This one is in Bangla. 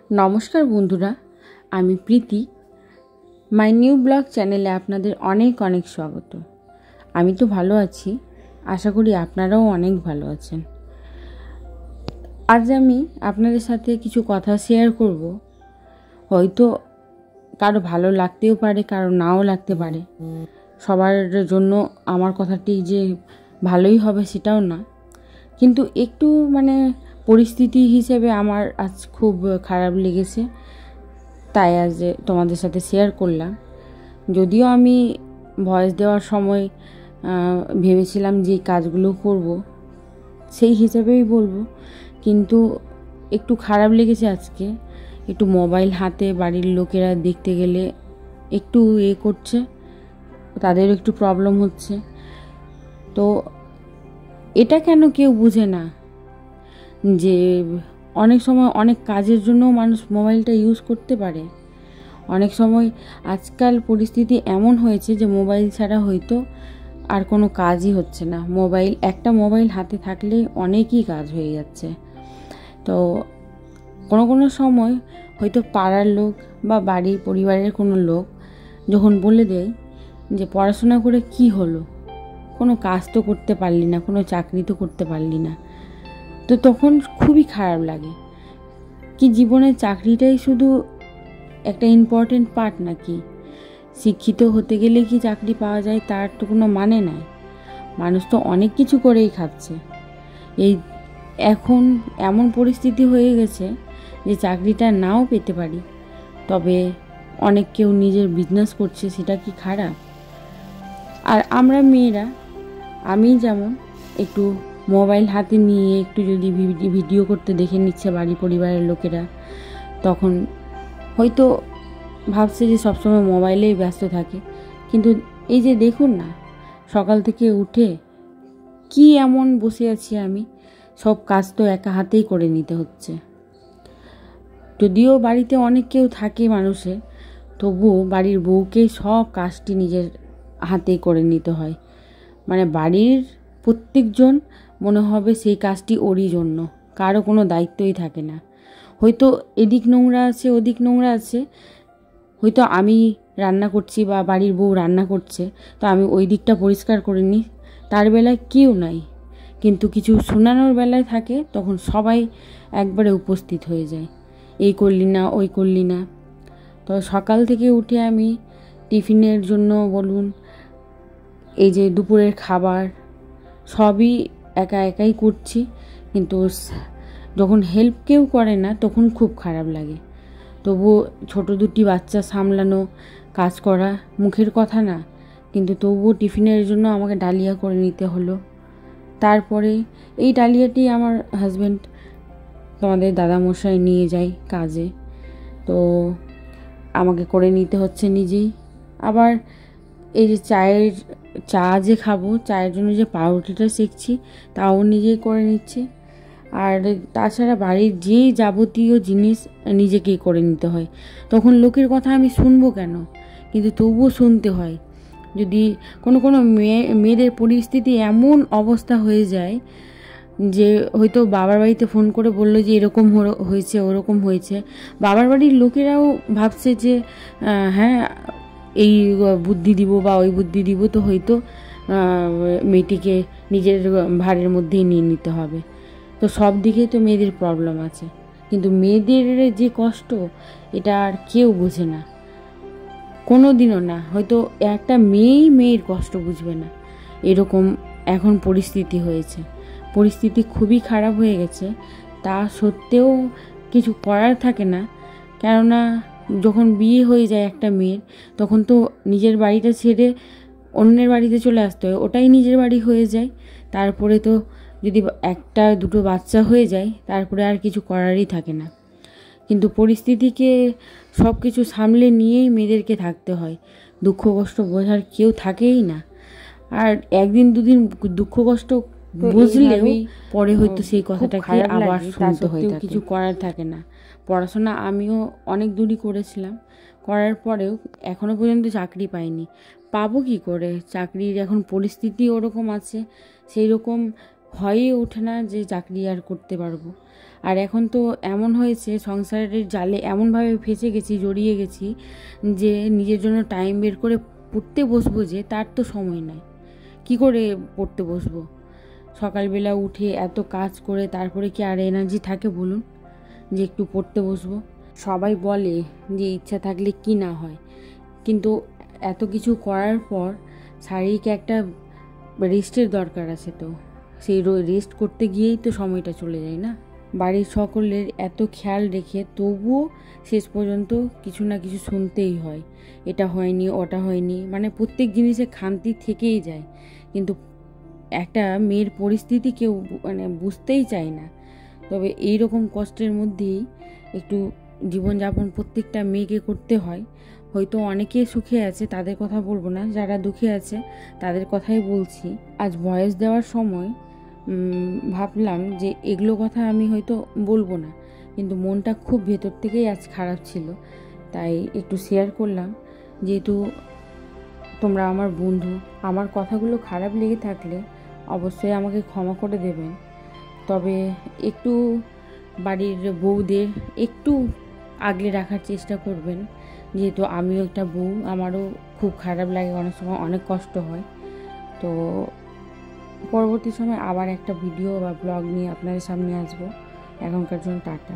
নমস্কার বন্ধুরা, আমি প্রীতি। মাই নিউ ব্লগ চ্যানেলে আপনাদের অনেক অনেক স্বাগত। আমি তো ভালো আছি, আশা করি আপনারাও অনেক ভালো আছেন। আজ আমি আপনাদের সাথে কিছু কথা শেয়ার করব। হয়তো কারো ভালো লাগতেও পারে, কারো নাও লাগতে পারে। সবার জন্য আমার কথাটি যে ভালোই হবে সেটাও না, কিন্তু একটু পরিস্থিতি হিসেবে আমার আজ খুব খারাপ লেগেছে, তাই আজ তোমাদের সাথে শেয়ার করলাম। যদিও আমি ভয়েস দেওয়ার সময় ভেবেছিলাম যে কাজগুলো করব সেই হিসাবেই বলবো, কিন্তু একটু খারাপ লেগেছে আজকে। একটু মোবাইল হাতে বাড়ির লোকেরা দেখতে গেলে একটু করছে, তাদের একটু প্রবলেম হচ্ছে। তো এটা কেন কেউ বুঝে না যে অনেক সময় অনেক কাজের জন্য মানুষ মোবাইলটা ইউজ করতে পারে। অনেক সময় আজকাল পরিস্থিতি এমন হয়েছে যে মোবাইল ছাড়া হয়তো আর কোনো কাজই হচ্ছে না। একটা মোবাইল হাতে থাকলে অনেকই কাজ হয়ে যাচ্ছে। তো কোনো সময় হয়তো পাড়ার লোক বা বাড়ির পরিবারের কোনো লোক যখন বলে দেয় যে পড়াশোনা করে কি হলো, কোনো কাজ তো করতে পারলি না, কোনো চাকরি তো করতে পারলি না, তো তখন খুবই খারাপ লাগে। কি জীবনের চাকরিটাই শুধু একটা ইম্পর্টেন্ট পার্ট নাকি? শিক্ষিত হতে গেলে কি চাকরি পাওয়া যায় তার তো কোনো মানে নাই। মানুষ তো অনেক কিছু করেই খাচ্ছে। এখন এমন পরিস্থিতি হয়ে গেছে যে চাকরিটা নাও পেতে পারি, তবে অনেক কেউ নিজের বিজনেস করছে, সেটা কি খারাপ? আর আমরা মেয়েরা, আমি যেমন একটু মোবাইল হাতে নিয়ে একটু যদি ভিডিও করতে দেখে নিচ্ছে বাড়ি পরিবারের লোকেরা, তখন হয়তো ভাবছে যে সবসময় মোবাইলেই ব্যস্ত থাকে। কিন্তু এই যে দেখুন না, সকাল থেকে উঠে কি এমন বসে আছি আমি, সব কাজ তো একা হাতেই করে নিতে হচ্ছে। যদিও বাড়িতে অনেক কেউ থাকে মানুষের, তবুও বাড়ির বউকে সব কাজটি নিজের হাতেই করে নিতে হয়। বাড়ির প্রত্যেকজন মনে হবে সেই কাজটি ওরই জন্য, কারো কোনো দায়িত্বই থাকে না। হয়তো এদিক নোংরা আছে, ওদিক নোংরা আছে, হয়তো আমি রান্না করছি বা বাড়ির বউ রান্না করছে, তো আমি ওই দিকটা পরিষ্কার করে নিই, তার বেলায় কেউ নাই। কিন্তু কিছু শোনানোর বেলায় থাকে, তখন সবাই একবারে উপস্থিত হয়ে যায়, এই করলি না, ওই করলি না। তো সকাল থেকে উঠে আমি টিফিনের জন্য বলুন, এই যে দুপুরের খাবার, সবই একা একাই করছি। কিন্তু যখন হেল্প কেউ করে না তখন খুব খারাপ লাগে। তবুও ছোটো দুটি বাচ্চা সামলানো, কাজ করা মুখের কথা না, কিন্তু তবুও টিফিনের জন্য আমাকে ডালিয়া করে নিতে হলো। তারপরে এই ডালিয়াটি আমার হাজব্যান্ড, তোমাদের দাদামশাই নিয়ে যায় কাজে, তো আমাকে করে নিতে হচ্ছে নিজেই। আবার এই যে চা যে খাবো, চায়ের জন্য যে পাউরুটিটা সেঁকছি, তাও নিজেই করে নিচ্ছি। আর তাছাড়া বাড়ির যে যাবতীয় জিনিস নিজেকেই করে নিতে হয়। তখন লোকের কথা আমি শুনবো কেন? কিন্তু তবুও শুনতে হয়। যদি কোনো মেয়েদের পরিস্থিতি এমন অবস্থা হয়ে যায় যে হয়তো বাবার বাড়িতে ফোন করে বললো যে এরকম হয়েছে, ওরকম হয়েছে, বাবার বাড়ির লোকেরাও ভাবছে যে হ্যাঁ এই বুদ্ধি দিব বা ওই বুদ্ধি দিব, তো হয়তো মেয়েটিকে নিজের ভারের মধ্যেই নিয়ে নিতে হবে। তো সব দিকেই তো মেয়েদের প্রবলেম আছে, কিন্তু মেয়েদের যে কষ্ট, এটা আর কেউ বোঝে না, কোনো দিনও না। হয়তো একটা মেয়ের কষ্ট বুঝবে না, এরকম এখন পরিস্থিতি হয়েছে। পরিস্থিতি খুবই খারাপ হয়ে গেছে, তা সত্ত্বেও কিছু করার থাকে না। কেননা যখন বিয়ে হয়ে যায় একটা মেয়ের, তখন তো নিজের বাড়িটা ছেড়ে অন্যের বাড়িতে চলে আসতে হয়, ওটাই নিজের বাড়ি হয়ে যায়। তারপরে তো যদি একটা দুটো বাচ্চা হয়ে যায়, তারপরে আর কিছু করারই থাকে না। কিন্তু পরিস্থিতিকে সব কিছু সামলে নিয়েই মেয়েদেরকে থাকতে হয়, দুঃখ কষ্ট বোঝার কেউ থাকেই না। আর একদিন দুদিন দুঃখ কষ্ট বুঝলেও পরে হয়তো সেই কথাটাকে আবার শুনতে হয়, কিছু করার থাকে না। পড়াশোনা আমিও অনেক দূরই করেছিলাম, করার পরেও এখনও পর্যন্ত চাকরি পাইনি। পাবো কি করে? চাকরির এখন পরিস্থিতি ওরকম আছে, সেই রকম হয়ে ওঠে না যে চাকরি আর করতে পারবো। আর এখন তো এমন হয়েছে, সংসারের জালে এমনভাবে ফেঁসে গেছি, জড়িয়ে গেছি যে নিজের জন্য টাইম বের করে পড়তে বসবো, যে তার তো সময় নাই। কি করে পড়তে বসবো? সকালবেলা উঠে এত কাজ করে তারপরে কি আর এনার্জি থাকে বলুন যে একটু পড়তে বসবো? সবাই বলে যে ইচ্ছা থাকলে কি না হয়, কিন্তু এত কিছু করার পর শারীরিক একটা রেস্টের দরকার আছে। তো সেই রেস্ট করতে গিয়েই তো সময়টা চলে যায় না। বাড়ির সকলের এত খেয়াল রেখে তবুও শেষ পর্যন্ত কিছু না কিছু শুনতেই হয়, এটা হয়নি, ওটা হয়নি, মানে প্রত্যেক জিনিসে খামতি থেকেই যায়। কিন্তু একটা মেয়ের পরিস্থিতি কেউ মানে বুঝতেই চায় না। তবে এই রকম কষ্টের মধ্যেই একটু জীবনযাপন প্রত্যেকটা মেয়েকে করতে হয়। হয়তো অনেকে সুখে আছে, তাদের কথা বলবো না, যারা দুঃখে আছে তাদের কথাই বলছি। আজ ভয়েস দেওয়ার সময় ভাবলাম যে এগুলো কথা আমি হয়তো বলবো না, কিন্তু মনটা খুব ভেতর থেকেই আজ খারাপ ছিল, তাই একটু শেয়ার করলাম। যেহেতু তোমরা আমার বন্ধু, আমার কথাগুলো খারাপ লেগে থাকলে অবশ্যই আমাকে ক্ষমা করে দেবেন। তবে একটু বাড়ির বউদের একটু আগলে রাখার চেষ্টা করবেন, যেহেতু আমিও একটা বউ, আমারও খুব খারাপ লাগে, অনেক সময় অনেক কষ্ট হয়। তো পরবর্তী সময় আবার একটা ভিডিও বা ব্লগ নিয়ে আপনাদের সামনে আসবো। এখনকার জন্য টাটা।